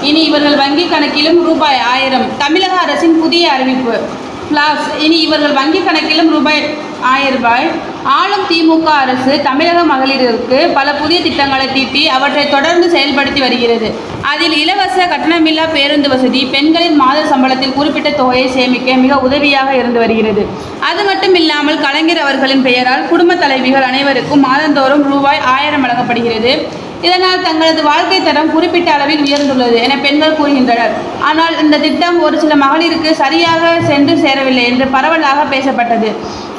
இனி இவர்கள் வங்கி கணக்கிலும் ரூபாய் 1000. தமிழக அரசின் புதிய அறிவிப்பு. பிளாஸ் இனி இவர்கள் வங்கி கணக்கிலும் ரூபாய் 1000. ஆளும் திமுக அரசு தமிழக மகளிருக்கு பல புதிய திட்டங்களை தீட்டி அவற்றை தொடர்ந்து செயல்படுத்தி வருகிறது. அதில் இலவச கட்டணமில்லா பேருந்து வசதி பெண்களின் மாத சம்பளத்தில் குறிப்பிட்ட தொகையை சேமிக்க மிக உதவியாக இருந்து வருகிறது. அது மட்டும் இல்லாமல் கலைஞர் அவர்களின் பெயரால் குடும்ப தலைவிகள் அனைவருக்கும் மாதந்தோறும் ரூபாய் 1000 வழங்கப்படுகிறது. இதனால் தங்களது வாழ்க்கை தரம் குறிப்பிட்ட அளவில் உயர்ந்துள்ளது என பெண்கள் கூறுகின்றனர். ஆனால் இந்த திட்டம் ஒரு சில மகளிருக்கு சரியாக சென்று சேரவில்லை என்று பரவலாக பேசப்பட்டது.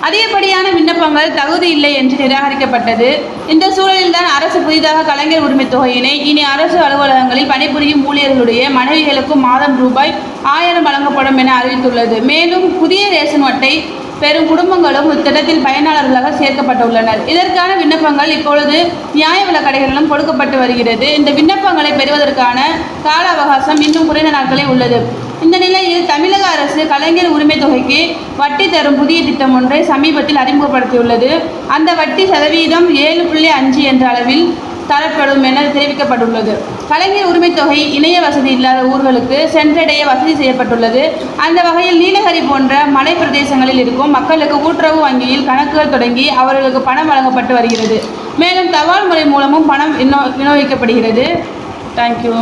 அதிகப்படியான விண்ணப்பங்கள் தகுதி இல்லை என்று நிராகரிக்கப்பட்டது. இந்த சூழலில்தான் அரசு புதிதாக கலைஞர் உரிமை தொகையினை இனி அரசு அலுவலகங்களில் பணிபுரியும் ஊழியர்களுடைய மனைவிகளுக்கும் மாதம் ரூபாய் 1000 வழங்கப்படும் என அறிவித்துள்ளது. மேலும் புதிய ரேஷன் அட்டை பெரும் குடும்பங்களும் இத்திட்டத்தில் பயனாளர்களாக சேர்க்கப்பட்டுள்ளனர். இதற்கான விண்ணப்பங்கள் இப்பொழுது நியாய விலைக் கடைகளிலும் கொடுக்கப்பட்டு வருகிறது. இந்த விண்ணப்பங்களை பெறுவதற்கான கால அவகாசம் இன்னும் குறைந்த நாட்களே உள்ளது. இந்த நிலையில் தமிழக அரசு கலைஞர் உரிமை தொகைக்கு வட்டி தரும் புதிய திட்டம் ஒன்றை சமீபத்தில் அறிமுகப்படுத்தியுள்ளது. அந்த வட்டி சதவீதம் 7.5 என்ற அளவில் தரப்படும் என தெரிவிக்கப்பட்டுள்ளது. கலைஞர் உரிமை தொகை இணைய வசதி இல்லாத ஊர்களுக்கு சென்றடைய வசதி செய்யப்பட்டுள்ளது. அந்த வகையில் நீலகிரி போன்ற மலை பிரதேசங்களில் இருக்கும் மக்களுக்கு கூட்டுறவு வங்கியில் கணக்குகள் தொடங்கி அவர்களுக்கு பணம் வழங்கப்பட்டு வருகிறது. மேலும் தபால் முறை மூலமும் பணம் விநியோகிக்கப்படுகிறது. தேங்க்யூ.